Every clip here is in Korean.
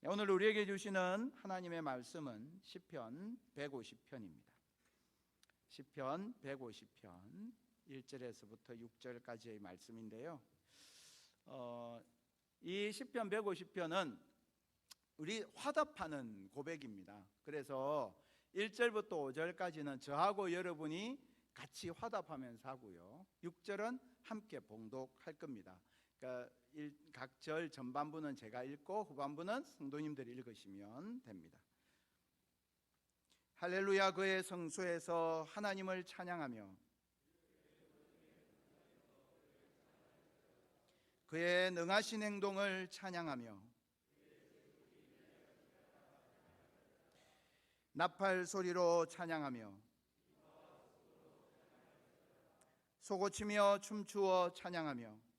오늘 우리에게 주시는 하나님의 말씀은 시편 150편입니다. 시편 150편 1절에서부터 6절까지의 말씀인데요. 이 시편 150편은 우리 화답하는 고백입니다. 그래서 1절부터 5절까지는 저하고 여러분이 같이 화답하면서 하고요, 6절은 함께 봉독할 겁니다. 그러니까 각 절 전반부는 제가 읽고 후반부는 성도님들이 읽으시면 됩니다. 할렐루야. 그의 성소에서 하나님을 찬양하며 그의 능하신 행동을 찬양하며 나팔 소리로 찬양하며 소고치며 춤추어 찬양하며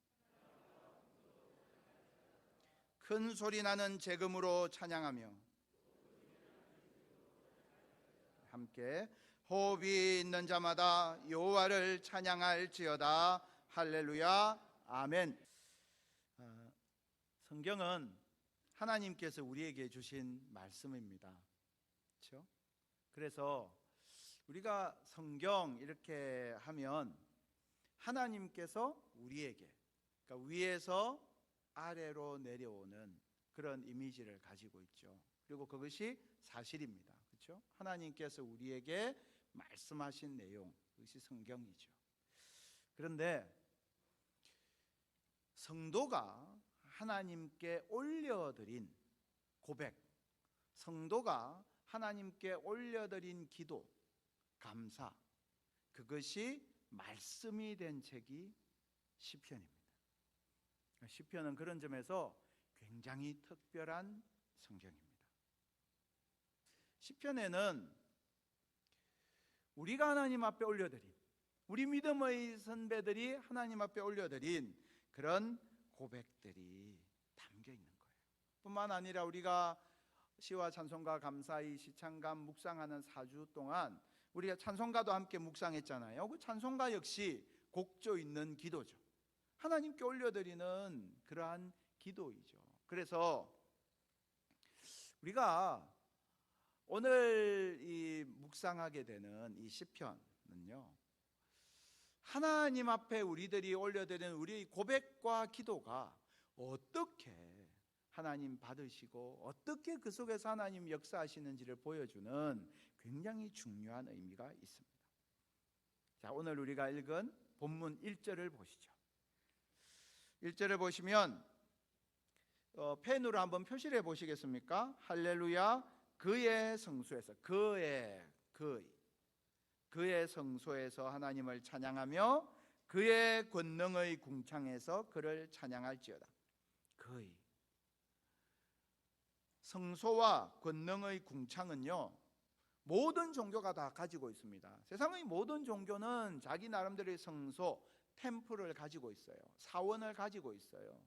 큰 소리 나는 재금으로 찬양하며 함께 호흡이 있는 자마다 여호와를 찬양할지어다. 할렐루야. 아멘. 성경은 하나님께서 우리에게 주신 말씀입니다. 그렇죠? 그래서 우리가 성경 이렇게 하면 하나님께서 우리에게, 그러니까 위에서 아래로 내려오는 그런 이미지를 가지고 있죠. 그리고 그것이 사실입니다. 그렇죠? 하나님께서 우리에게 말씀하신 내용, 그것이 성경이죠. 그런데 성도가 하나님께 올려드린 고백, 성도가 하나님께 올려드린 기도, 감사, 그것이 말씀이 된 책이 시편입니다. 시편은 그런 점에서 굉장히 특별한 성경입니다. 시편에는 우리가 하나님 앞에 올려드린, 우리 믿음의 선배들이 하나님 앞에 올려드린 그런 고백들이 담겨 있는 거예요. 뿐만 아니라 우리가 시와 찬송가 감사의 시창감 묵상하는 4주 동안 우리가 찬송가도 함께 묵상했잖아요. 그 찬송가 역시 곡조 있는 기도죠. 하나님께 올려드리는 그러한 기도이죠. 그래서 우리가 오늘 이 묵상하게 되는 이 시편은요, 하나님 앞에 우리들이 올려드리는 우리의 고백과 기도가 어떻게 하나님 받으시고 어떻게 그 속에서 하나님 역사하시는지를 보여주는 굉장히 중요한 의미가 있습니다. 자, 오늘 우리가 읽은 본문 1절을 보시죠. 1절을 보시면 펜으로 한번 표시를 해 보시겠습니까? 할렐루야. 그의 성소에서, 그의 성소에서 하나님을 찬양하며 그의 권능의 궁창에서 그를 찬양할지어다. 그의 성소와 권능의 궁창은요, 모든 종교가 다 가지고 있습니다. 세상의 모든 종교는 자기 나름대로의 성소, 템플을 가지고 있어요. 사원을 가지고 있어요.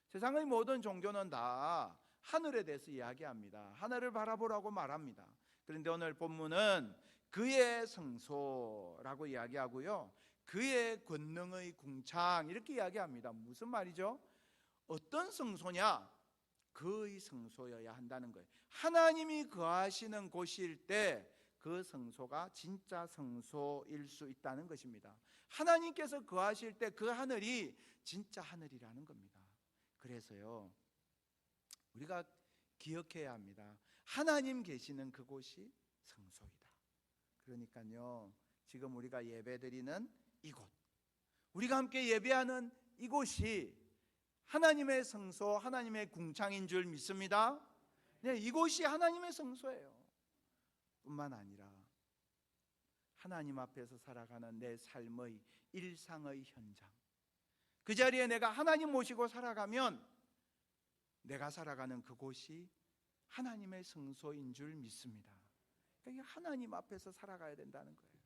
세상의 모든 종교는 다 하늘에 대해서 이야기합니다. 하늘을 바라보라고 말합니다. 그런데 오늘 본문은 그의 성소라고 이야기하고요, 그의 권능의 궁창 이렇게 이야기합니다. 무슨 말이죠? 어떤 성소냐? 그의 성소여야 한다는 거예요. 하나님이 거하시는 곳일 때 그 성소가 진짜 성소일 수 있다는 것입니다. 하나님께서 거하실 때 그 하늘이 진짜 하늘이라는 겁니다. 그래서요, 우리가 기억해야 합니다. 하나님 계시는 그곳이 성소이다. 그러니까요, 지금 우리가 예배드리는 이곳, 우리가 함께 예배하는 이곳이 하나님의 성소, 하나님의 궁창인 줄 믿습니다. 네, 이곳이 하나님의 성소예요. 뿐만 아니라 하나님 앞에서 살아가는 내 삶의 일상의 현장, 그 자리에 내가 하나님 모시고 살아가면 내가 살아가는 그곳이 하나님의 성소인 줄 믿습니다. 그러니까 하나님 앞에서 살아가야 된다는 거예요.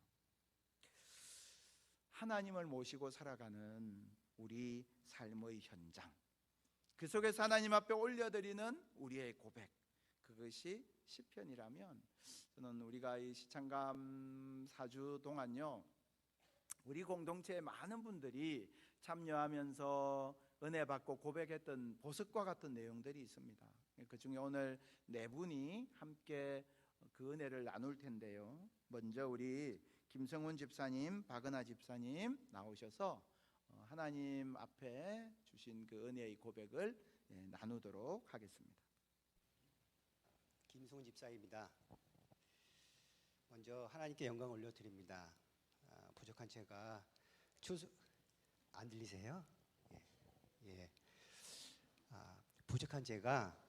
하나님을 모시고 살아가는 우리 삶의 현장, 그 속에서 하나님 앞에 올려드리는 우리의 고백, 그것이 시편이라면, 저는 우리가 이 시창감 4주 동안요, 우리 공동체의 많은 분들이 참여하면서 은혜 받고 고백했던 보석과 같은 내용들이 있습니다. 그 중에 오늘 네 분이 함께 그 은혜를 나눌 텐데요. 먼저 우리 김성훈 집사님, 박은하 집사님 나오셔서 하나님 앞에 주신 그 은혜의 고백을 나누도록 하겠습니다. 김성훈 집사입니다. 먼저 하나님께 영광 올려드립니다. 부족한 제가 안 들리세요? 예. 부족한 제가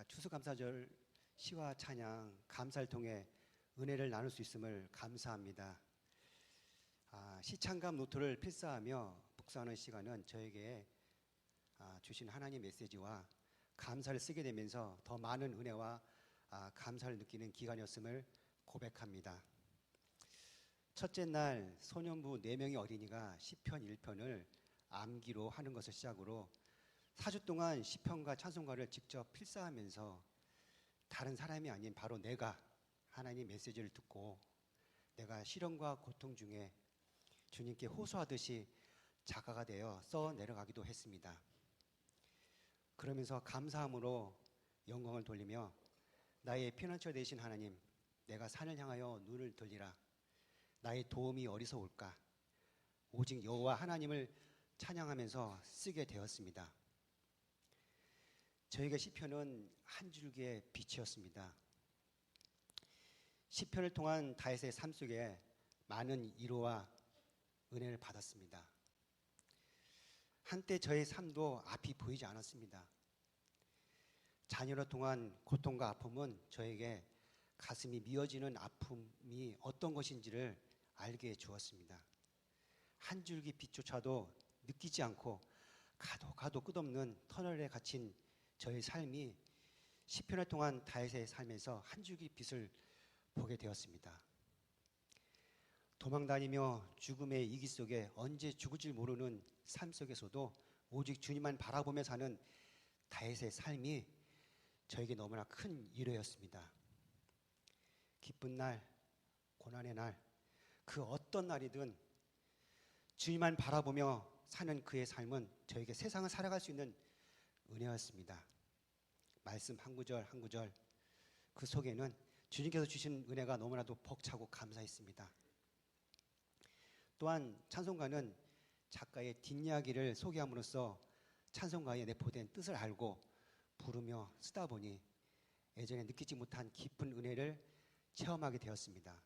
추수감사절 시와 찬양 감사를 통해 은혜를 나눌 수 있음을 감사합니다. 시창감 노트를 필사하며 묵상하는 시간은 저에게 주신 하나님 메시지와 감사를 쓰게 되면서 더 많은 은혜와 감사를 느끼는 기간이었음을 고백합니다. 첫째 날 소년부 4명의 어린이가 시편 1편을 암기로 하는 것을 시작으로 4주 동안 시편과 찬송가를 직접 필사하면서 다른 사람이 아닌 바로 내가 하나님 메시지를 듣고 내가 시련과 고통 중에 주님께 호소하듯이 작가가 되어 써 내려가기도 했습니다. 그러면서 감사함으로 영광을 돌리며 나의 피난처 되신 하나님, 내가 산을 향하여 눈을 돌리라. 나의 도움이 어디서 올까? 오직 여호와 하나님을 찬양하면서 쓰게 되었습니다. 저에게 시편은 한 줄기의 빛이었습니다. 시편을 통한 다윗의 삶 속에 많은 위로와 은혜를 받았습니다. 한때 저의 삶도 앞이 보이지 않았습니다. 자녀로 통한 고통과 아픔은 저에게 가슴이 미어지는 아픔이 어떤 것인지를 알게 해 주었습니다. 한 줄기 빛조차도 느끼지 않고 가도 끝없는 터널에 갇힌 저의 삶이 시편을 통한 다윗의 삶에서 한 줄기 빛을 보게 되었습니다. 도망다니며 죽음의 이기 속에 언제 죽을 줄 모르는 삶 속에서도 오직 주님만 바라보며 사는 다윗의 삶이 저에게 너무나 큰 위로였습니다. 기쁜 날, 고난의 날, 그 어떤 날이든 주님만 바라보며 사는 그의 삶은 저에게 세상을 살아갈 수 있는 은혜였습니다. 말씀 한 구절 한 구절 그 속에는 주님께서 주신 은혜가 너무나도 벅차고 감사했습니다. 또한 찬송가는 작가의 뒷이야기를 소개함으로써 찬송가에 내포된 뜻을 알고 부르며 쓰다 보니 예전에 느끼지 못한 깊은 은혜를 체험하게 되었습니다.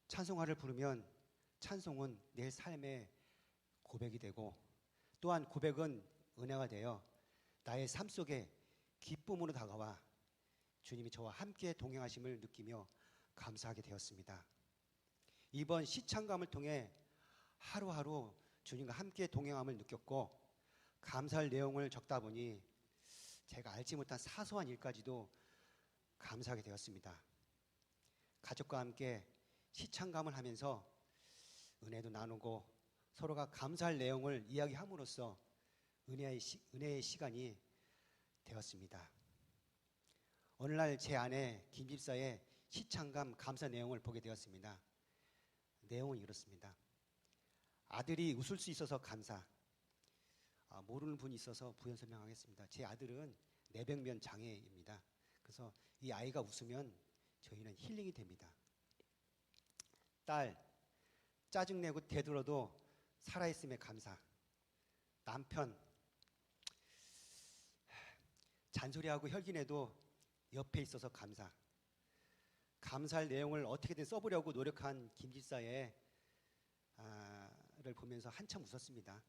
찬송가를 부르면 찬송은 내 삶의 고백이 되고 또한 고백은 은혜가 되어 나의 삶 속에 기쁨으로 다가와 주님이 저와 함께 동행하심을 느끼며 감사하게 되었습니다. 이번 시창감을 통해 하루하루 주님과 함께 동행함을 느꼈고 감사할 내용을 적다 보니 제가 알지 못한 사소한 일까지도 감사하게 되었습니다. 가족과 함께 시창감을 하면서 은혜도 나누고 서로가 감사할 내용을 이야기함으로써 은혜의 시간이 되었습니다. 어느 날 제 아내 김 집사의 시창감 감사 내용을 보게 되었습니다. 내용은 이렇습니다. 아들이 웃을 수 있어서 감사. 모르는 분이 있어서 부연 설명하겠습니다. 제 아들은 내병면 장애입니다. 그래서 이 아이가 웃으면 저희는 힐링이 됩니다. 딸, 짜증내고 대들어도 살아있음에 감사. 남편, 잔소리하고 혈기내도 옆에 있어서 감사. 감사할 내용을 어떻게든 써보려고 노력한 김집사의 를 보면서 한참 웃었습니다.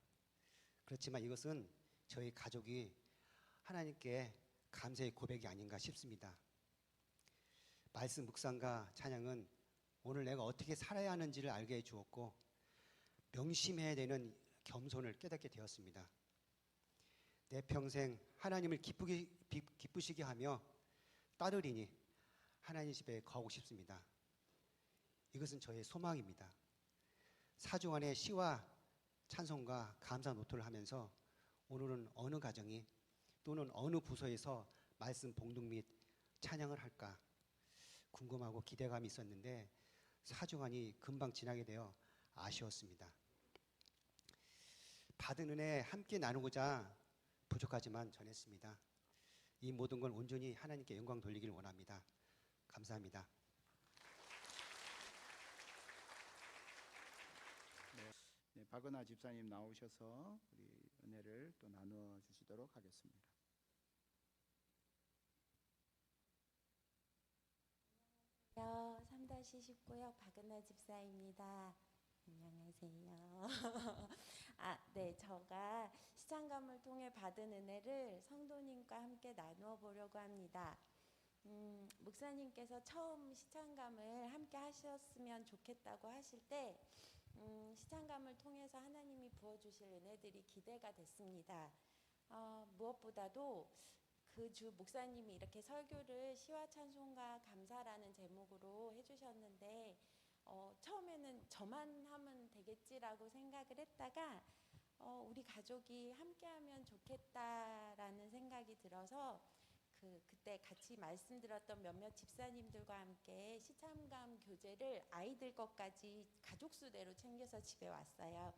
그렇지만 이것은 저희 가족이 하나님께 감사의 고백이 아닌가 싶습니다. 말씀 묵상과 찬양은 오늘 내가 어떻게 살아야 하는지를 알게 해 주었고 명심해야 되는 겸손을 깨닫게 되었습니다. 내 평생 하나님을 기쁘시게 하며 따르리니 하나님 집에 거하고 싶습니다. 이것은 저의 소망입니다. 4주 안에 시와 찬송과 감사 노트를 하면서 오늘은 어느 가정이 또는 어느 부서에서 말씀 봉독 및 찬양을 할까 궁금하고 기대감이 있었는데 4주간이 금방 지나게 되어 아쉬웠습니다. 받은 은혜 함께 나누고자 부족하지만 전했습니다. 이 모든 걸 온전히 하나님께 영광 돌리길 원합니다. 감사합니다. 네, 박은하 집사님 나오셔서 우리 은혜를 또 나누어 주시도록 하겠습니다. 안녕하세요. 3-19역 박은하 집사입니다. 안녕하세요. 네, 제가 시창감을 통해 받은 은혜를 성도님과 함께 나누어 보려고 합니다. 목사님께서 처음 시창감을 함께 하셨으면 좋겠다고 하실 때 시창감을 통해서 하나님이 부어주실 은혜들이 기대가 됐습니다. 무엇보다도 그 주 목사님이 이렇게 설교를 시와 찬송과 감사라는 제목으로 해주셨는데 처음에는 저만 하면 되겠지라고 생각을 했다가 우리 가족이 함께하면 좋겠다라는 생각이 들어서 그때 같이 말씀드렸던 몇몇 집사님들과 함께 시창감 교재를 아이들 것까지 가족 수대로 챙겨서 집에 왔어요.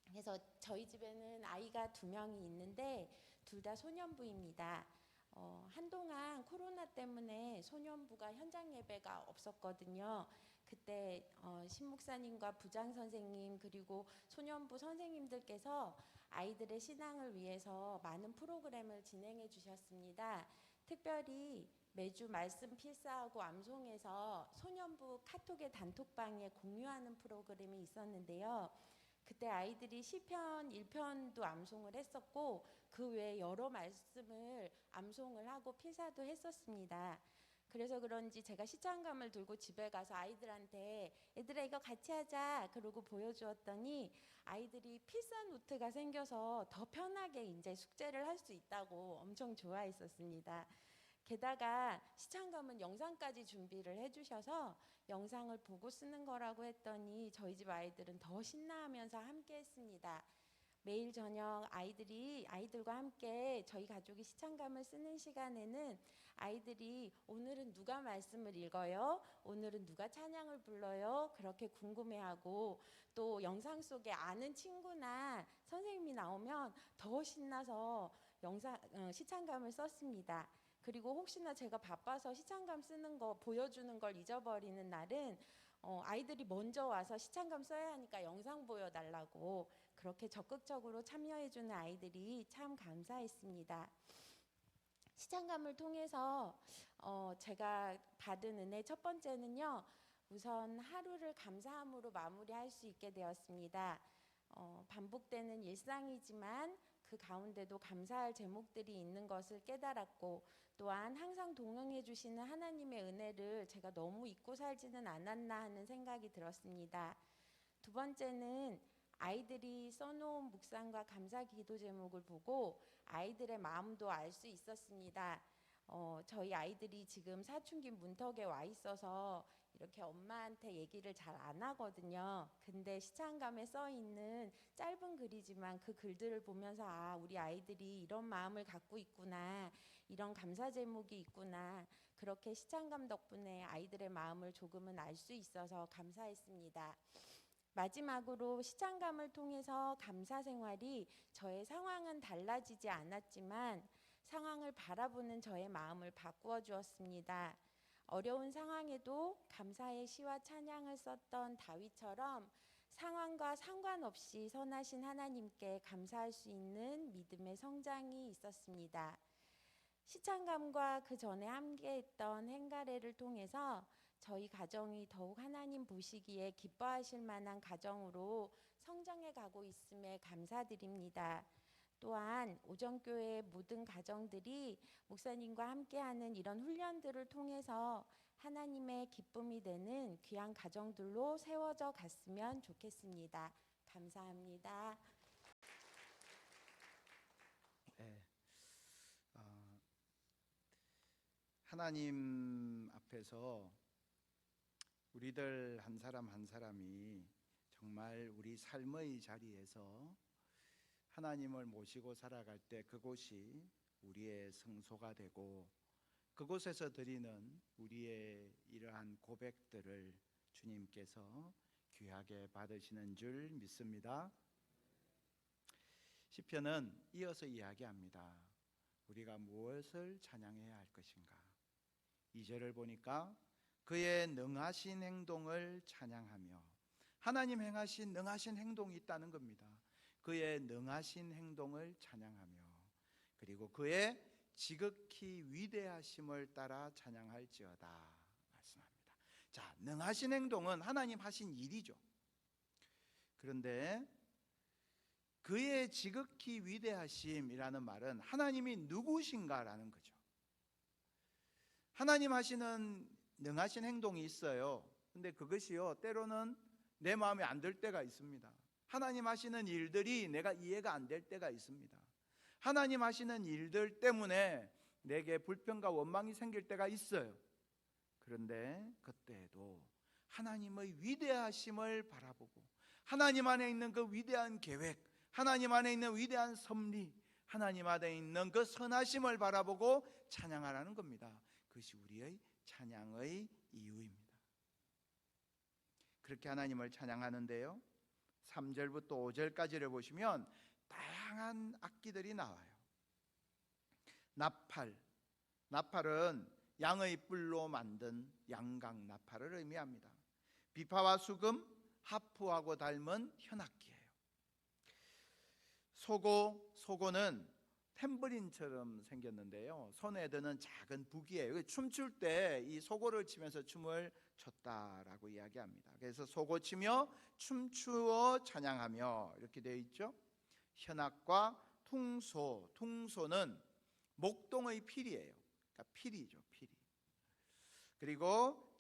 그래서 저희 집에는 아이가 2명이 있는데 둘 다 소년부입니다. 한동안 코로나 때문에 소년부가 현장 예배가 없었거든요. 그때 신목사님과 부장 선생님 그리고 소년부 선생님들께서 아이들의 신앙을 위해서 많은 프로그램을 진행해 주셨습니다. 특별히 매주 말씀 필사하고 암송해서 소년부 카톡의 단톡방에 공유하는 프로그램이 있었는데요. 그때 아이들이 시편 1편도 암송을 했었고 그 외에 여러 말씀을 암송을 하고 필사도 했었습니다. 그래서 그런지 제가 시창감을 들고 집에 가서 아이들한테 얘들아 이거 같이 하자 그러고 보여주었더니 아이들이 필사 노트가 생겨서 더 편하게 이제 숙제를 할 수 있다고 엄청 좋아했었습니다. 게다가 시창감은 영상까지 준비를 해주셔서 영상을 보고 쓰는 거라고 했더니 저희 집 아이들은 더 신나하면서 함께 했습니다. 매일 저녁 아이들과 함께 저희 가족이 시창감을 쓰는 시간에는 아이들이 오늘은 누가 말씀을 읽어요? 오늘은 누가 찬양을 불러요? 그렇게 궁금해하고 또 영상 속에 아는 친구나 선생님이 나오면 더 신나서 시창감을 썼습니다. 그리고 혹시나 제가 바빠서 시창감 쓰는 거 보여주는 걸 잊어버리는 날은 아이들이 먼저 와서 시창감 써야 하니까 영상 보여달라고 그렇게 적극적으로 참여해주는 아이들이 참 감사했습니다. 시창감을 통해서 제가 받은 은혜 첫 번째는요. 우선 하루를 감사함으로 마무리할 수 있게 되었습니다. 반복되는 일상이지만 그 가운데도 감사할 제목들이 있는 것을 깨달았고 또한 항상 동행해 주시는 하나님의 은혜를 제가 너무 잊고 살지는 않았나 하는 생각이 들었습니다. 두 번째는 아이들이 써놓은 묵상과 감사 기도 제목을 보고 아이들의 마음도 알 수 있었습니다. 저희 아이들이 지금 사춘기 문턱에 와 있어서 이렇게 엄마한테 얘기를 잘 안 하거든요. 근데 시창감에 써 있는 짧은 글이지만 그 글들을 보면서 우리 아이들이 이런 마음을 갖고 있구나, 이런 감사 제목이 있구나, 그렇게 시창감 덕분에 아이들의 마음을 조금은 알 수 있어서 감사했습니다. 마지막으로 시창감을 통해서 감사 생활이 저의 상황은 달라지지 않았지만 상황을 바라보는 저의 마음을 바꾸어 주었습니다. 어려운 상황에도 감사의 시와 찬양을 썼던 다윗처럼 상황과 상관없이 선하신 하나님께 감사할 수 있는 믿음의 성장이 있었습니다. 시창감과 그 전에 함께했던 행가래를 통해서 저희 가정이 더욱 하나님 보시기에 기뻐하실 만한 가정으로 성장해 가고 있음에 감사드립니다. 또한 오정교회의 모든 가정들이 목사님과 함께하는 이런 훈련들을 통해서 하나님의 기쁨이 되는 귀한 가정들로 세워져 갔으면 좋겠습니다. 감사합니다. 네. 하나님 앞에서 우리들 한 사람 한 사람이 정말 우리 삶의 자리에서 하나님을 모시고 살아갈 때 그곳이 우리의 성소가 되고 그곳에서 드리는 우리의 이러한 고백들을 주님께서 귀하게 받으시는 줄 믿습니다. 시편은 이어서 이야기합니다. 우리가 무엇을 찬양해야 할 것인가? 2절을 보니까 그의 능하신 행동을 찬양하며, 하나님 행하신 능하신 행동이 있다는 겁니다. 그의 능하신 행동을 찬양하며, 그리고 그의 지극히 위대하심을 따라 찬양할지어다 말씀합니다. 자, 능하신 행동은 하나님 하신 일이죠. 그런데 그의 지극히 위대하심이라는 말은 하나님이 누구신가라는 거죠. 하나님 하시는 능하신 행동이 있어요. 근데 그것이요, 때로는 내 마음에 안 들 때가 있습니다. 하나님 하시는 일들이 내가 이해가 안 될 때가 있습니다. 하나님 하시는 일들 때문에 내게 불평과 원망이 생길 때가 있어요. 그런데 그때에도 하나님의 위대하심을 바라보고, 하나님 안에 있는 그 위대한 계획, 하나님 안에 있는 위대한 섭리, 하나님 안에 있는 그 선하심을 바라보고 찬양하라는 겁니다. 그것이 우리의 찬양의 이유입니다. 그렇게 하나님을 찬양하는데요, 3절부터 5절까지를 보시면 다양한 악기들이 나와요. 나팔은 양의 뿔로 만든 양각 나팔을 의미합니다. 비파와 수금, 하프하고 닮은 현악기예요. 소고는 탬버린처럼 생겼는데요, 손에 드는 작은 북이에요. 춤출 때 이 소고를 치면서 춤을 췄다라고 이야기합니다. 그래서 소고 치며 춤추어 찬양하며 이렇게 되어 있죠. 현악과 퉁소는 목동의 필이에요. 그러니까 필이죠, 필이. 그리고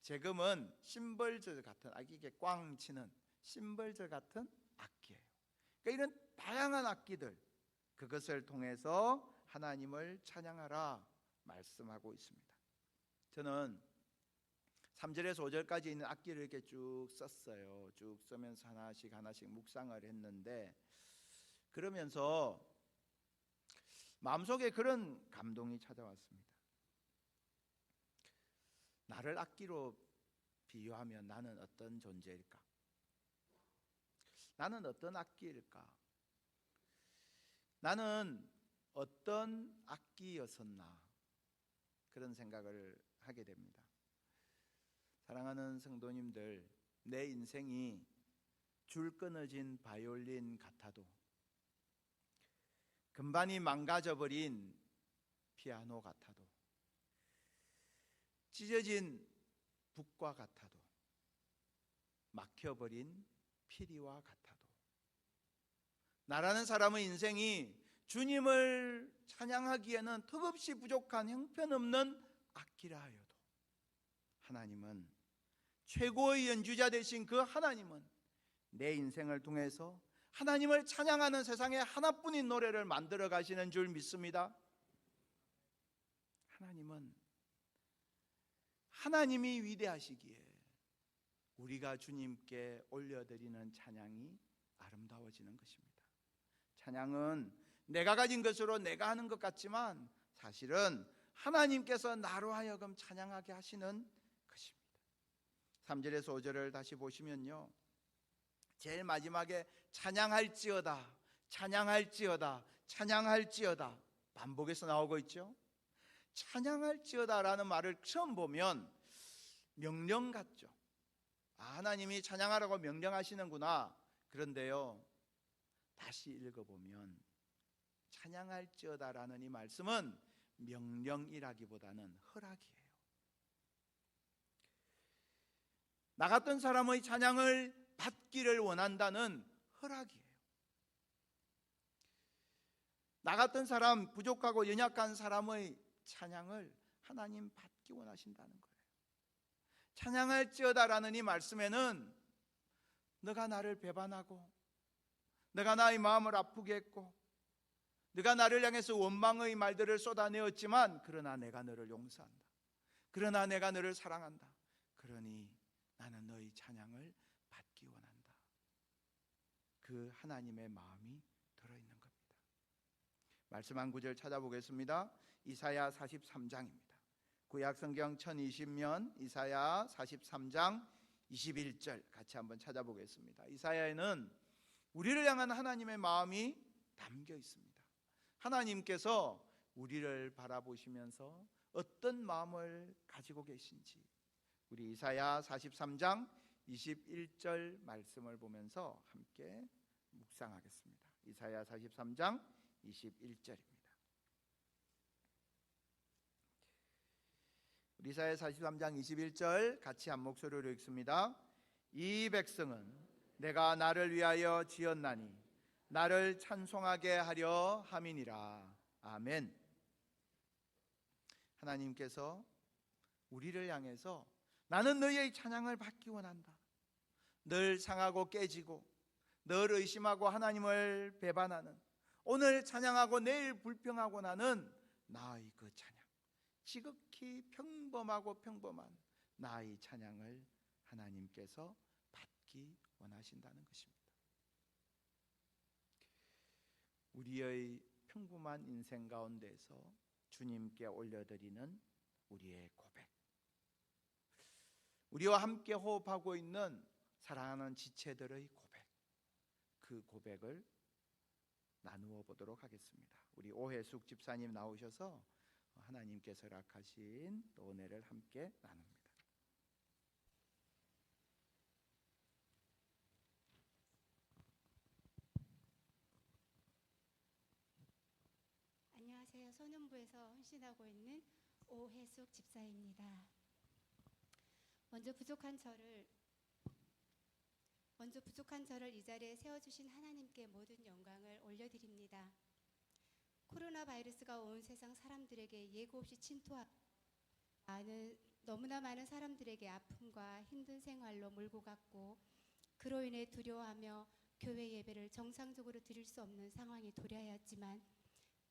재금은 심벌절 같은, 이게 꽝 치는 심벌절 같은 악기예요. 그러니까 이런 다양한 악기들, 그것을 통해서 하나님을 찬양하라 말씀하고 있습니다. 저는 3절에서 5절까지 있는 악기를 이렇게 쭉 썼어요. 쭉 쓰면서 하나씩 묵상을 했는데, 그러면서 마음속에 그런 감동이 찾아왔습니다. 나를 악기로 비유하면 나는 어떤 존재일까? 나는 어떤 악기일까? 나는 어떤 악기였었나? 그런 생각을 하게 됩니다. 사랑하는 성도님들, 내 인생이 줄 끊어진 바이올린 같아도, 금반이 망가져버린 피아노 같아도, 찢어진 북과 같아도, 막혀버린 피리와 같아도, 나라는 사람의 인생이 주님을 찬양하기에는 턱없이 부족한 형편없는 악기라 하여도, 하나님은, 최고의 연주자 되신 그 하나님은 내 인생을 통해서 하나님을 찬양하는 세상에 하나뿐인 노래를 만들어 가시는 줄 믿습니다. 하나님이 위대하시기에 우리가 주님께 올려드리는 찬양이 아름다워지는 것입니다. 찬양은 내가 가진 것으로 내가 하는 것 같지만 사실은 하나님께서 나로 하여금 찬양하게 하시는 것입니다. 3절에서 5절을 다시 보시면요, 제일 마지막에 찬양할지어다, 찬양할지어다, 찬양할지어다 반복해서 나오고 있죠. 찬양할지어다라는 말을 처음 보면 명령 같죠. 하나님이 찬양하라고 명령하시는구나. 그런데요, 다시 읽어보면 찬양할지어다라는 이 말씀은 명령이라기보다는 허락이에요. 나 같은 사람의 찬양을 받기를 원한다는 허락이에요. 나 같은 사람, 부족하고 연약한 사람의 찬양을 하나님 받기 원하신다는 거예요. 찬양할지어다라는 이 말씀에는 너가 나를 배반하고, 너가 나의 마음을 아프게 했고, 네가 나를 향해서 원망의 말들을 쏟아내었지만 그러나 내가 너를 용서한다. 그러나 내가 너를 사랑한다. 그러니 나는 너의 찬양을 받기 원한다. 그 하나님의 마음이 들어있는 겁니다. 말씀 한 구절 찾아보겠습니다. 이사야 43장입니다. 구약성경 1020면 이사야 43장 21절 같이 한번 찾아보겠습니다. 이사야에는 우리를 향한 하나님의 마음이 담겨 있습니다. 하나님께서 우리를 바라보시면서 어떤 마음을 가지고 계신지 우리 이사야 43장 21절 말씀을 보면서 함께 묵상하겠습니다. 이사야 43장 21절입니다. 우리 이사야 43장 21절 같이 한 목소리로 읽습니다. 이 백성은 내가 나를 위하여 지었나니 나를 찬송하게 하려 함이니라. 아멘. 하나님께서 우리를 향해서 나는 너희의 찬양을 받기 원한다. 늘 상하고 깨지고 늘 의심하고 하나님을 배반하는, 오늘 찬양하고 내일 불평하고 나는 나의 그 찬양, 지극히 평범하고 평범한 나의 찬양을 하나님께서 받기 원하신다는 것입니다. 우리의 평범한 인생 가운데서 주님께 올려드리는 우리의 고백, 우리와 함께 호흡하고 있는 사랑하는 지체들의 고백, 그 고백을 나누어 보도록 하겠습니다. 우리 오혜숙 집사님 나오셔서 하나님께서 허락하신 또 은혜를 함께 나눕니다. 안녕하세요. 소년부에서 헌신하고 있는 오혜숙 집사입니다. 먼저 부족한 저를 이 자리에 세워주신 하나님께 모든 영광을 올려드립니다. 코로나 바이러스가 온 세상 사람들에게 예고 없이 침투하는 너무나 많은 사람들에게 아픔과 힘든 생활로 몰고 갔고, 그로 인해 두려워하며 교회 예배를 정상적으로 드릴 수 없는 상황이 도래하였지만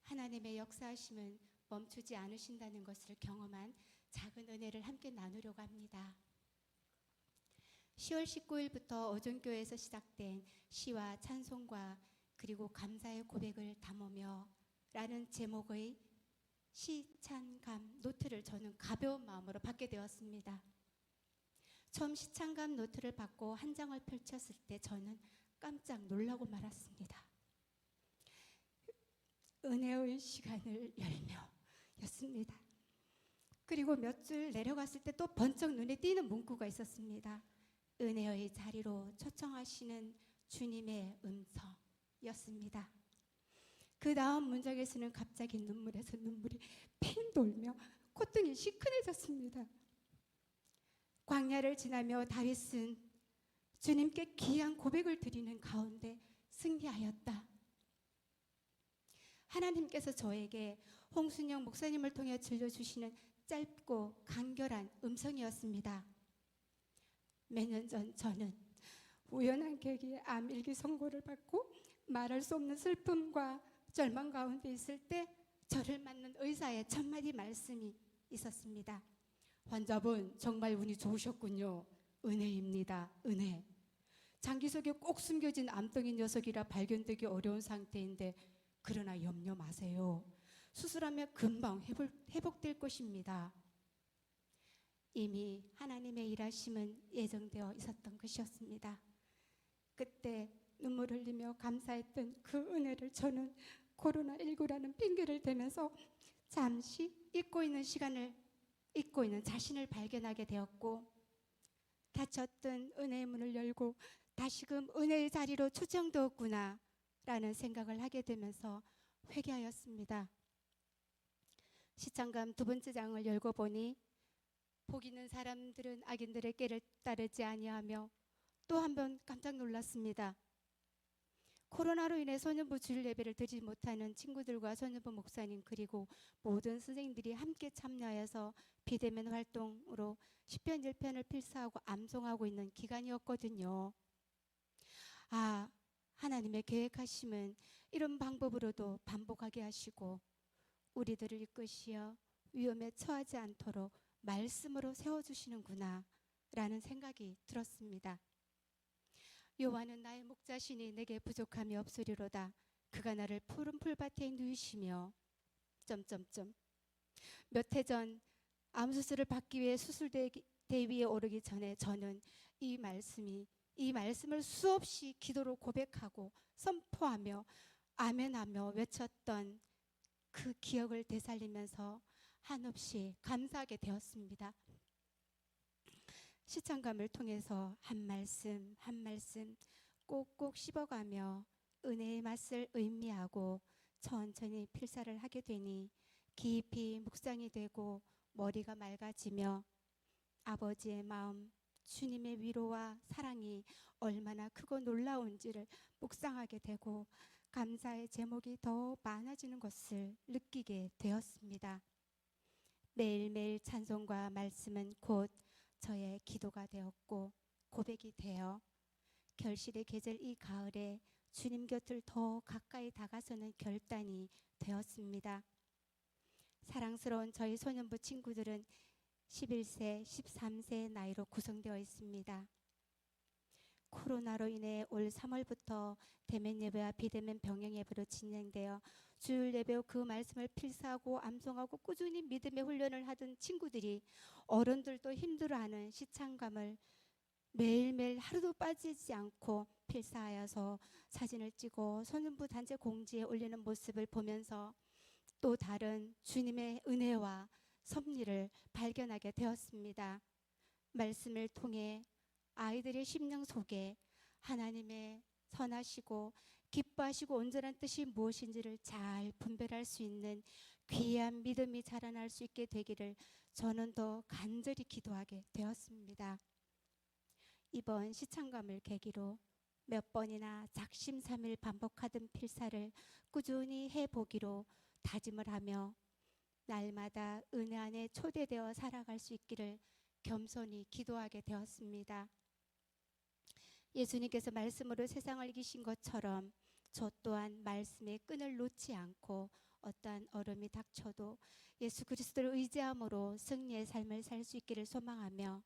하나님의 역사하심은 멈추지 않으신다는 것을 경험한 작은 은혜를 함께 나누려고 합니다. 10월 19일부터 어존교회에서 시작된 시와 찬송과 그리고 감사의 고백을 담으며 라는 제목의 시찬감 노트를 저는 가벼운 마음으로 받게 되었습니다. 처음 시찬감 노트를 받고 한 장을 펼쳤을 때 저는 깜짝 놀라고 말았습니다. 은혜의 시간을 열며 였습니다. 그리고 몇 줄 내려갔을 때 또 번쩍 눈에 띄는 문구가 있었습니다. 은혜의 자리로 초청하시는 주님의 음성이었습니다. 그 다음 문장에서는 갑자기 눈물에서 눈물이 핑 돌며 콧등이 시큰해졌습니다. 광야를 지나며 다윗은 주님께 귀한 고백을 드리는 가운데 승리하였다. 하나님께서 저에게 홍순영 목사님을 통해 들려주시는 짧고 간결한 음성이었습니다. 몇 년 전 저는 우연한 계기에 암 일기 선고를 받고 말할 수 없는 슬픔과 절망 가운데 있을 때 저를 맞는 의사의 첫마디 말씀이 있었습니다. 환자분 정말 운이 좋으셨군요. 은혜입니다. 은혜. 장기 속에 꼭 숨겨진 암덩이 녀석이라 발견되기 어려운 상태인데 그러나 염려 마세요. 수술하면 금방 회복될 것입니다. 이미 하나님의 일하심은 예정되어 있었던 것이었습니다. 그때 눈물 흘리며 감사했던 그 은혜를 저는 코로나19라는 핑계를 대면서 잠시 잊고 있는 자신을 발견하게 되었고, 닫혔던 은혜의 문을 열고 다시금 은혜의 자리로 초청되었구나 라는 생각을 하게 되면서 회개하였습니다. 시찬감 두 번째 장을 열고 보니 복 있는 사람들은 악인들의 꾀를 따르지 아니하며 또 한 번 깜짝 놀랐습니다. 코로나로 인해 소년부 주일 예배를 드리지 못하는 친구들과 소년부 목사님 그리고 모든 선생님들이 함께 참여하여서 비대면 활동으로 시편 1편을 필사하고 암송하고 있는 기간이었거든요. 하나님의 계획하심은 이런 방법으로도 반복하게 하시고 우리들을 이끄시어 위험에 처하지 않도록 말씀으로 세워주시는구나 라는 생각이 들었습니다. 여호와는 나의 목자시니 내게 부족함이 없으리로다. 그가 나를 푸른 풀밭에 누이시며 몇 해 전 암 수술을 받기 위해 수술대 위에 오르기 전에 저는 이 말씀이 이 말씀을 수없이 기도로 고백하고 선포하며 아멘하며 외쳤던 그 기억을 되살리면서 한없이 감사하게 되었습니다. 시창감을 통해서 한 말씀 한 말씀 꼭꼭 씹어가며 은혜의 맛을 의미하고 천천히 필사를 하게 되니 깊이 묵상이 되고 머리가 맑아지며 아버지의 마음, 주님의 위로와 사랑이 얼마나 크고 놀라운지를 묵상하게 되고 감사의 제목이 더 많아지는 것을 느끼게 되었습니다. 매일매일 찬송과 말씀은 곧 저의 기도가 되었고 고백이 되어 결실의 계절 이 가을에 주님 곁을 더 가까이 다가서는 결단이 되었습니다. 사랑스러운 저희 소년부 친구들은 11세, 13세 나이로 구성되어 있습니다. 코로나로 인해 올 3월부터 대면 예배와 비대면 병영 예배로 진행되어 주일 예배 후 그 말씀을 필사하고 암송하고 꾸준히 믿음의 훈련을 하던 친구들이 어른들도 힘들어하는 시창감을 매일매일 하루도 빠지지 않고 필사하여서 사진을 찍어 소년부 단체 공지에 올리는 모습을 보면서 또 다른 주님의 은혜와 섭리를 발견하게 되었습니다. 말씀을 통해 아이들의 심령 속에 하나님의 선하시고 기뻐하시고 온전한 뜻이 무엇인지를 잘 분별할 수 있는 귀한 믿음이 자라날 수 있게 되기를 저는 더 간절히 기도하게 되었습니다. 이번 시창감을 계기로 몇 번이나 작심삼일 반복하던 필사를 꾸준히 해보기로 다짐을 하며 날마다 은혜 안에 초대되어 살아갈 수 있기를 겸손히 기도하게 되었습니다. 예수님께서 말씀으로 세상을 이기신 것처럼 저 또한 말씀의 끈을 놓지 않고 어떠한 어려움이 닥쳐도 예수 그리스도를 의지함으로 승리의 삶을 살 수 있기를 소망하며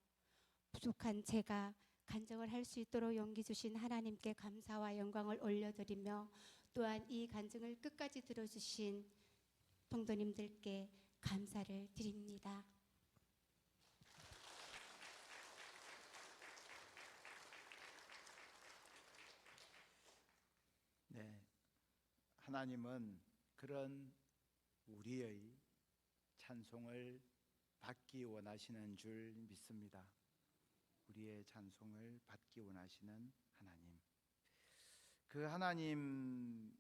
부족한 제가 간증을 할 수 있도록 용기 주신 하나님께 감사와 영광을 올려드리며 또한 이 간증을 끝까지 들어주신 성도님들께 감사를 드립니다. 네, 하나님은 그런 우리의 찬송을 받기 원하시는 줄 믿습니다. 우리의 찬송을 받기 원하시는 하나님, 그 하나님께서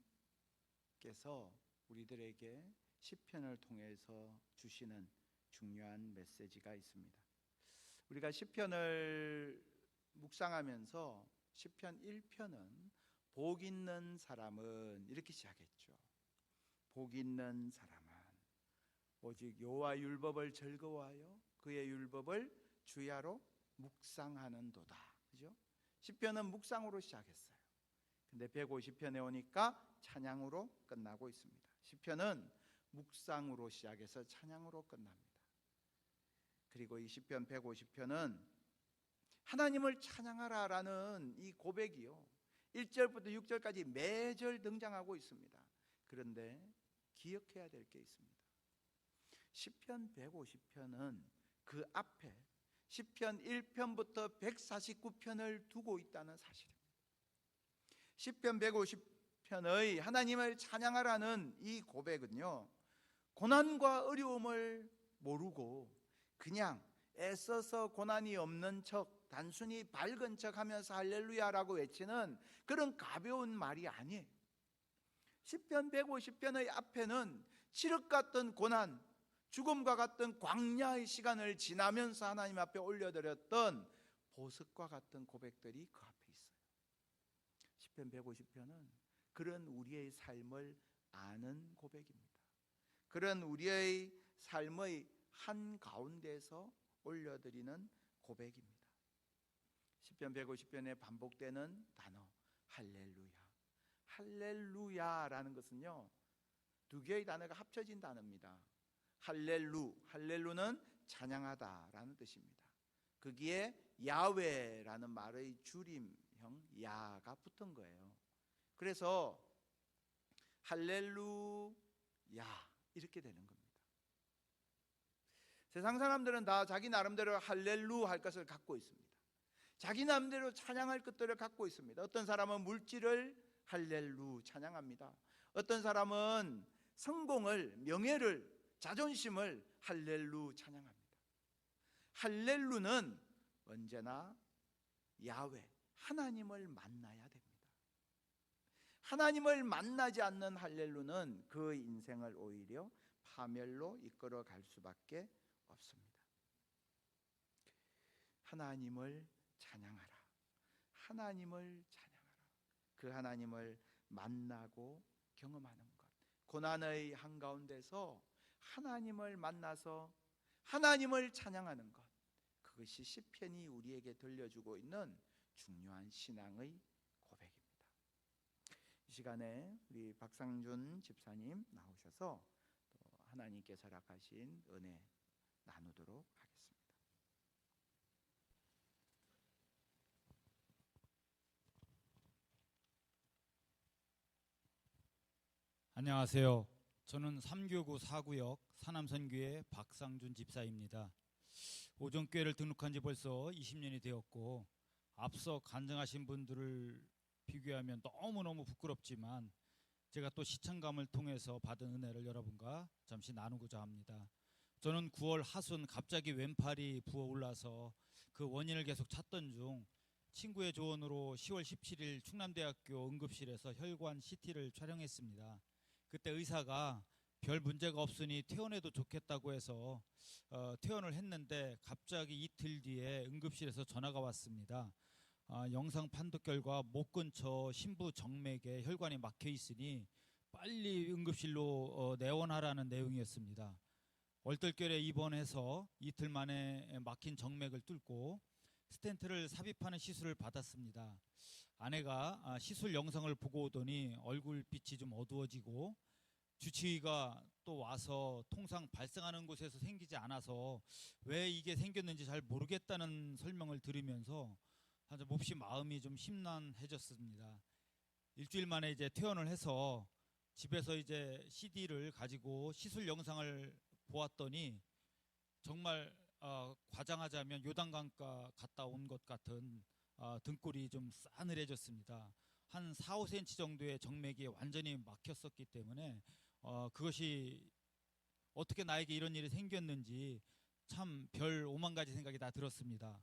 우리들에게 시편을 통해서 주시는 중요한 메시지가 있습니다. 우리가 시편을 묵상하면서 시편 1편은 복 있는 사람은 이렇게 시작했죠. 복 있는 사람은 오직 여호와 율법을 즐거워하여 그의 율법을 주야로 묵상하는도다. 그죠? 시편은 묵상으로 시작했어요. 근데 150편에 오니까 찬양으로 끝나고 있습니다. 시편은 묵상으로 시작해서 찬양으로 끝납니다. 그리고 이 시편 150편은 하나님을 찬양하라라는 이 고백이요, 1절부터 6절까지 매절 등장하고 있습니다. 그런데 기억해야 될 게 있습니다. 시편 150편은 그 앞에 시편 1편부터 149편을 두고 있다는 사실입니다. 시편 150편의 하나님을 찬양하라는 이 고백은요, 고난과 어려움을 모르고 그냥 애써서 고난이 없는 척 단순히 밝은 척 하면서 할렐루야라고 외치는 그런 가벼운 말이 아니에요. 시편 150편의 앞에는 칠흑 같은 고난, 죽음과 같은 광야의 시간을 지나면서 하나님 앞에 올려드렸던 보석과 같은 고백들이 그 앞에 있어요. 시편 150편은 그런 우리의 삶을 아는 고백입니다. 그런 우리의 삶의 한가운데서 올려드리는 고백입니다. 시편 150편에 반복되는 단어 할렐루야. 할렐루야라는 것은요, 두 개의 단어가 합쳐진 단어입니다. 할렐루는 찬양하다라는 뜻입니다. 거기에 야훼라는 말의 줄임형 야가 붙은 거예요. 그래서 할렐루야 이렇게 되는 겁니다. 세상 사람들은 다 자기 나름대로 할렐루 할 것을 갖고 있습니다. 자기 나름대로 찬양할 것들을 갖고 있습니다. 어떤 사람은 물질을 할렐루 찬양합니다. 어떤 사람은 성공을, 명예를, 자존심을 할렐루 찬양합니다. 할렐루는 언제나 야훼, 하나님을 만나야 됩니다. 하나님을 만나지 않는 할렐루는 그 인생을 오히려 파멸로 이끌어 갈 수밖에 없습니다. 하나님을 찬양하라. 하나님을 찬양하라. 그 하나님을 만나고 경험하는 것. 고난의 한가운데서 하나님을 만나서 하나님을 찬양하는 것. 그것이 시편이 우리에게 들려주고 있는 중요한 신앙의 고백입니다. 이 시간에 우리 박상준 집사님 나오셔서 또 하나님께서 허락하신 은혜 나누도록 하겠습니다. 안녕하세요. 저는 3교구 4구역 사남선교회 박상준 집사입니다. 오정교회를 등록한 지 벌써 20년이 되었고, 앞서 간증하신 분들을 비교하면 너무너무 부끄럽지만 제가 또 시청감을 통해서 받은 은혜를 여러분과 잠시 나누고자 합니다. 저는 9월 하순 갑자기 왼팔이 부어올라서 그 원인을 계속 찾던 중 친구의 조언으로 10월 17일 충남대학교 응급실에서 혈관 CT를 촬영했습니다. 그때 의사가 별 문제가 없으니 퇴원해도 좋겠다고 해서 퇴원을 했는데 갑자기 이틀 뒤에 응급실에서 전화가 왔습니다. 영상 판독 결과 목 근처 심부 정맥에 혈관이 막혀 있으니 빨리 응급실로 내원하라는 내용이었습니다. 얼떨결에 입원해서 이틀 만에 막힌 정맥을 뚫고 스텐트를 삽입하는 시술을 받았습니다. 아내가 시술 영상을 보고 오더니 얼굴빛이 좀 어두워지고 주치의가 또 와서 통상 발생하는 곳에서 생기지 않아서 왜 이게 생겼는지 잘 모르겠다는 설명을 들으면서 몹시 마음이 좀 심란해졌습니다. 일주일 만에 이제 퇴원을 해서 집에서 이제 CD를 가지고 시술 영상을 보았더니 정말 과장하자면 요단강가 갔다 온 것 같은 등골이 좀 싸늘해졌습니다. 한 4, 5cm 정도의 정맥이 완전히 막혔었기 때문에 그것이 어떻게 나에게 이런 일이 생겼는지 참 별 5만 가지 생각이 다 들었습니다.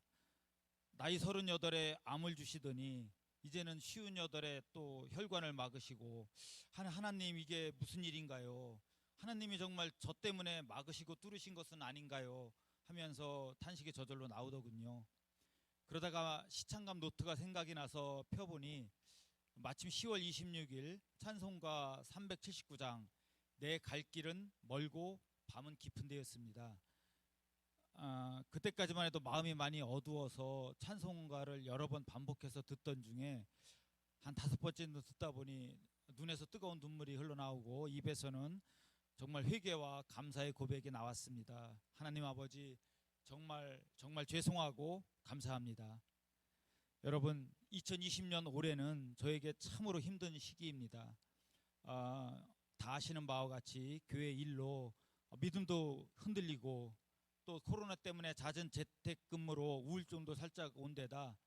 나이 38에 암을 주시더니 이제는 58에 또 혈관을 막으시고 하나님 이게 무슨 일인가요? 하나님이 정말 저 때문에 막으시고 뚫으신 것은 아닌가요? 하면서 탄식이 저절로 나오더군요. 그러다가 시창감 노트가 생각이 나서 펴보니 마침 10월 26일 찬송가 379장 내 갈 길은 멀고 밤은 깊은 데였습니다. 그때까지만 해도 마음이 많이 어두워서 찬송가를 여러 번 반복해서 듣던 중에 한 5번째 정도 듣다 보니 눈에서 뜨거운 눈물이 흘러나오고 입에서는 정말 회개와 감사의 고백이 나왔습니다. 하나님 아버지 정말 죄송하고 감사합니다. 여러분 2020년 올해는 저에게 참으로 힘든 시기입니다. 다 아시는 바와 같이 교회 일로 믿음도 흔들리고 또 코로나 때문에 잦은 재택근무로 우울증도 살짝 온 데다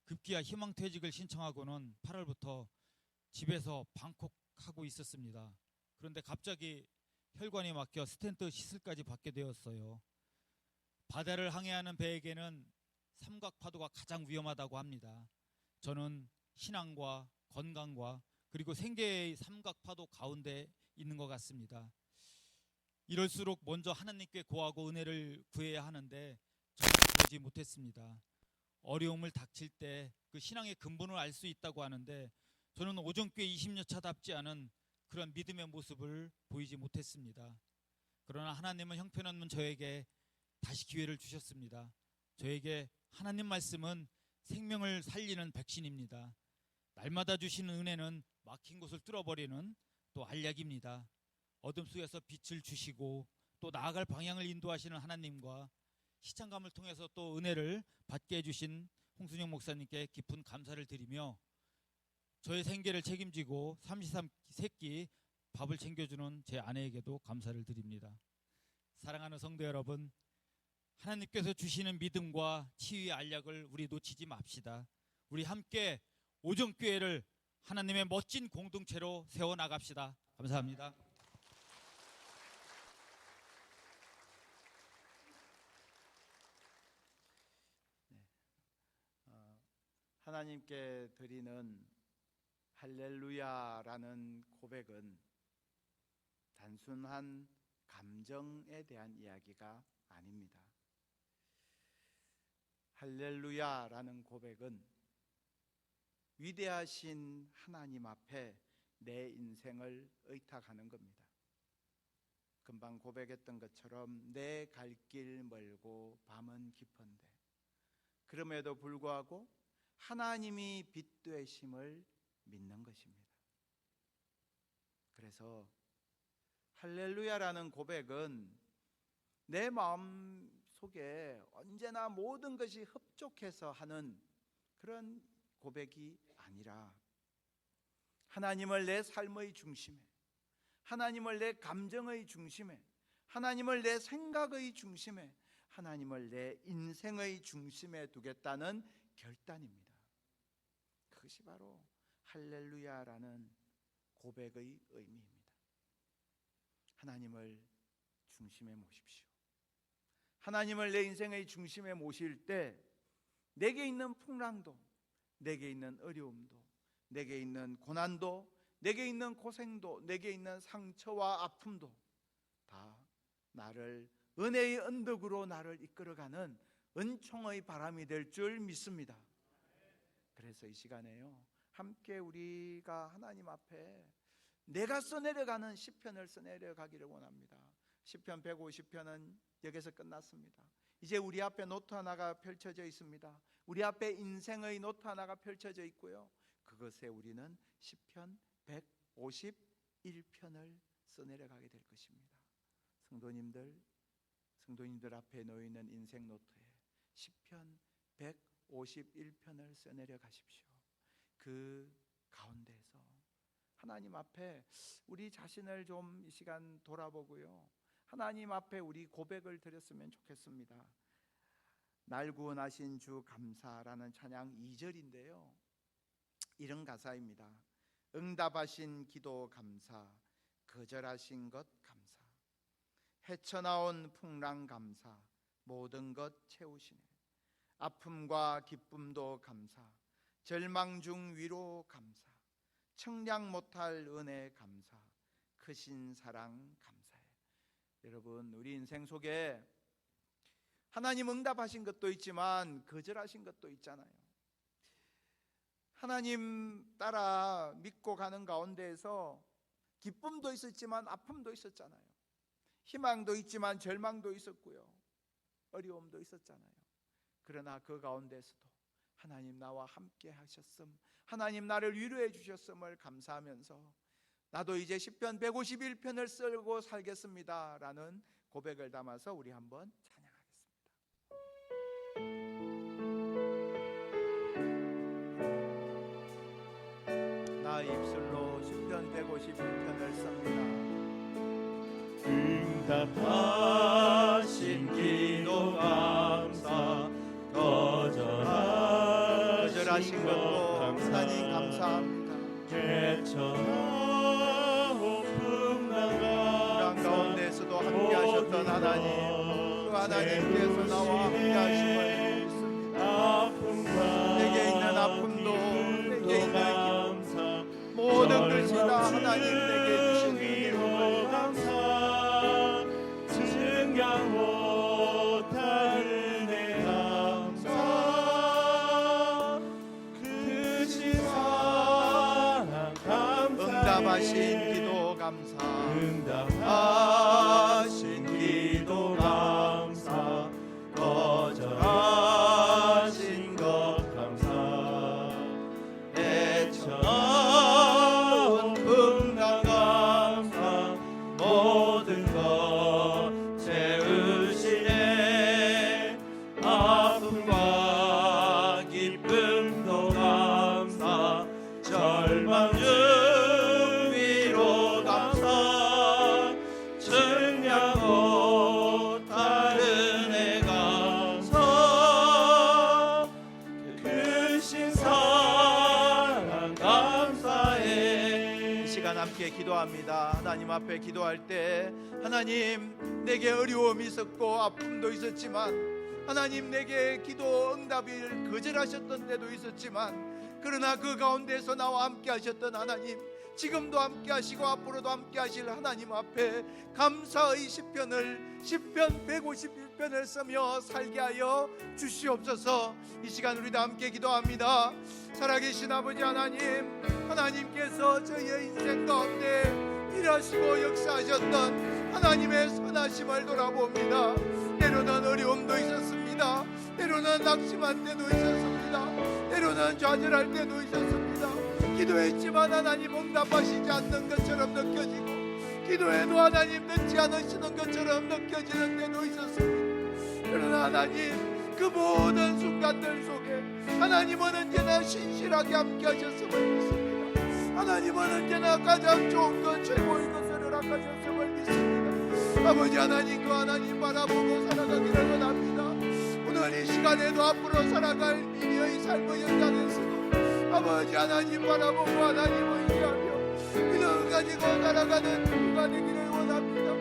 급기야 희망퇴직을 신청하고는 8월부터 집에서 방콕하고 있었습니다. 그런데 갑자기 혈관이 막혀 스텐트 시술까지 받게 되었어요. 바다를 항해하는 배에게는 삼각파도가 가장 위험하다고 합니다. 저는 신앙과 건강과 그리고 생계의 삼각파도 가운데 있는 것 같습니다. 이럴수록 먼저 하나님께 구하고 은혜를 구해야 하는데 저는 그러지 못했습니다. 어려움을 닥칠 때 그 신앙의 근본을 알 수 있다고 하는데 저는 오정교회 20년 차답지 않은 그런 믿음의 모습을 보이지 못했습니다. 그러나 하나님은 형편없는 저에게 다시 기회를 주셨습니다. 저에게 하나님 말씀은 생명을 살리는 백신입니다. 날마다 주시는 은혜는 막힌 곳을 뚫어버리는 또 알약입니다. 어둠 속에서 빛을 주시고 또 나아갈 방향을 인도하시는 하나님과 시창감을 통해서 또 은혜를 받게 해주신 홍순영 목사님께 깊은 감사를 드리며 저의 생계를 책임지고 33세끼 밥을 챙겨주는 제 아내에게도 감사를 드립니다. 사랑하는 성도 여러분, 하나님께서 주시는 믿음과 치유의 알약을 우리 놓치지 맙시다. 우리 함께 오정교회를 하나님의 멋진 공동체로 세워나갑시다. 감사합니다. 하나님께 드리는 할렐루야라는 고백은 단순한 감정에 대한 이야기가 아닙니다. 할렐루야라는 고백은 위대하신 하나님 앞에 내 인생을 의탁하는 겁니다. 금방 고백했던 것처럼 내 갈 길 멀고 밤은 깊은데 그럼에도 불구하고 하나님이 빛 되심을 믿는 것입니다. 그래서 할렐루야라는 고백은 내 마음 속에 언제나 모든 것이 흡족해서 하는 그런 고백이 아니라 하나님을 내 삶의 중심에, 하나님을 내 감정의 중심에, 하나님을 내 생각의 중심에, 하나님을 내 인생의 중심에 두겠다는 결단입니다. 그것이 바로 할렐루야라는 고백의 의미입니다. 하나님을 중심에 모십시오. 하나님을 내 인생의 중심에 모실 때 내게 있는 풍랑도, 내게 있는 어려움도, 내게 있는 고난도, 내게 있는 고생도, 내게 있는 상처와 아픔도 다 나를 은혜의 언덕으로 나를 이끌어가는 은총의 바람이 될 줄 믿습니다. 그래서 이 시간에요, 함께 우리가 하나님 앞에 내가 써내려가는 시편을 써내려가기를 원합니다. 시편 150편은 여기서 끝났습니다. 이제 우리 앞에 노트 하나가 펼쳐져 있습니다. 우리 앞에 인생의 노트 하나가 펼쳐져 있고요, 그것에 우리는 시편 151편을 써내려가게 될 것입니다. 성도님들 앞에 놓이는 인생 노트에 시편 151편을 써내려 가십시오. 그 가운데서 하나님 앞에 우리 자신을 좀 이 시간 돌아보고요, 하나님 앞에 우리 고백을 드렸으면 좋겠습니다. 날 구원하신 주 감사라는 찬양 2절인데요, 이런 가사입니다. 응답하신 기도 감사, 거절하신 것 감사, 헤쳐나온 풍랑 감사, 모든 것 채우시네. 아픔과 기쁨도 감사, 절망 중 위로 감사, 청량 못할 은혜 감사, 크신 사랑 감사해. 여러분, 우리 인생 속에 하나님 응답하신 것도 있지만 거절하신 것도 있잖아요. 하나님 따라 믿고 가는 가운데에서 기쁨도 있었지만 아픔도 있었잖아요. 희망도 있지만 절망도 있었고요, 어려움도 있었잖아요. 그러나 그 가운데서도 하나님 나와 함께 하셨음, 하나님 나를 위로해 주셨음을 감사하면서 나도 이제 시편 151편을 쓰고 살겠습니다 라는 고백을 담아서 우리 한번 찬양하겠습니다. 나 입술로 시편 151편을 씁니다. 응답하신 기도 감사, 거절하신 것도 하나님 감사합니다. 헤쳐나온 풍랑 가운데서도 함께 하셨던 하나님, 그 하나님께서 나와 함께 하심을 믿습니다. 내게 있는 아픔도, 내게 있는 감사, 모든 것이 다 하나님 내게 주신 은혜로 감사, 증강 못할 은혜 감사, 크신 사랑 감사, 응답하신 기도 감사, 응답하신 기도 감사, 거절하신 것 감사, 헤쳐나온 풍랑 감사, 모든 것 채우시네. 아픔과 기쁨도 감사, 절망 중 위로 감사, 기도합니다. 하나님 앞에 기도할 때 하나님, 내게 어려움이 있었고 아픔도 있었지만, 하나님 내게 기도 응답을 거절하셨던 때도 있었지만, 그러나 그 가운데서 나와 함께 하셨던 하나님, 지금도 함께 하시고 앞으로도 함께 하실 하나님 앞에 감사의 시편을, 시편 151편을 쓰며 살게 하여 주시옵소서. 이 시간 우리 다 함께 기도합니다. 살아계신 아버지 하나님, 하나님께서 저희의 인생 가운데 일하시고 역사하셨던 하나님의 선하심을 돌아봅니다. 때로는 어려움도 있었습니다. 때로는 낙심한 때도 있었습니다. 때로는 좌절할 때도 있었습니다. 기도했지만 하나님 응답하시지 않는 것처럼 느껴지고, 기도해도 하나님 듣지 않으시는 것처럼 느껴지는 때도 있었습니다. 그러나 하나님, 그 모든 순간들 속에 하나님은 언제나 신실하게 함께 하셨음을 믿습니다. 하나님은 언제나 가장 좋은 것, 최고의 것을 허락하셨음을 믿습니다. 아버지 하나님, 그 하나님 바라보고 살아가기를 원합니다. 오늘 이 시간에도 앞으로 살아갈 미래의 삶의 연단에서도 아버지 하나님 바라보고 하나님을 의지하며 믿음을 가지고 살아가는 우리가 되기를 원합니다.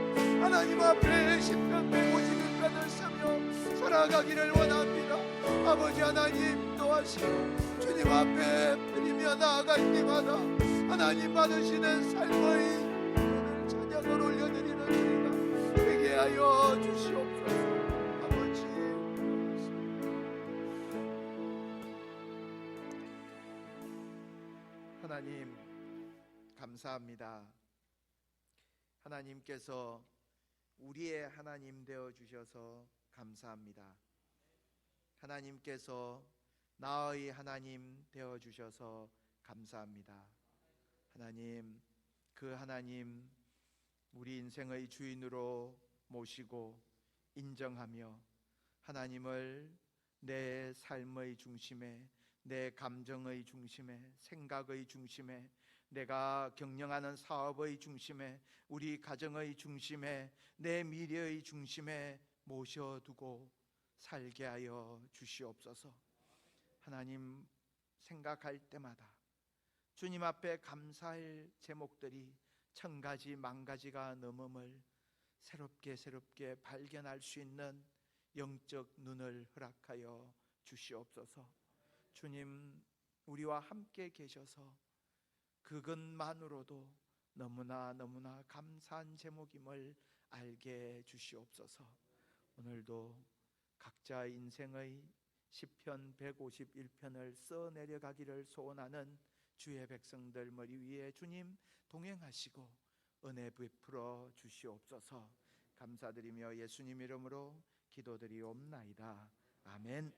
하나님 앞에 시편 151편을 쓰며 살아가기를 원합니다. 아버지 하나님 도와시고 주님 앞에 드리며 나아갈 때마다 하나님 받으시는 삶의 찬양을 올려드리는 우리가 되게 하여 주시옵소서. 아버지, 하나님 감사합니다. 하나님께서 우리의 하나님 되어 주셔서 감사합니다. 하나님께서 나의 하나님 되어 주셔서 감사합니다. 하나님, 그 하나님 우리 인생의 주인으로 모시고 인정하며 하나님을 내 삶의 중심에, 내 감정의 중심에, 생각의 중심에, 내가 경영하는 사업의 중심에, 우리 가정의 중심에, 내 미래의 중심에 모셔두고 살게 하여 주시옵소서. 하나님, 생각할 때마다 주님 앞에 감사할 제목들이 1000가지 만가지가 넘음을 새롭게 발견할 수 있는 영적 눈을 허락하여 주시옵소서. 주님, 우리와 함께 계셔서 그것만으로도 너무나 감사한 제목임을 알게 주시옵소서. 오늘도 각자 인생의 시편 151편을 써내려가기를 소원하는 주의 백성들 머리 위에 주님 동행하시고 은혜 베풀어 주시옵소서. 감사드리며 예수님 이름으로 기도드리옵나이다. 아멘.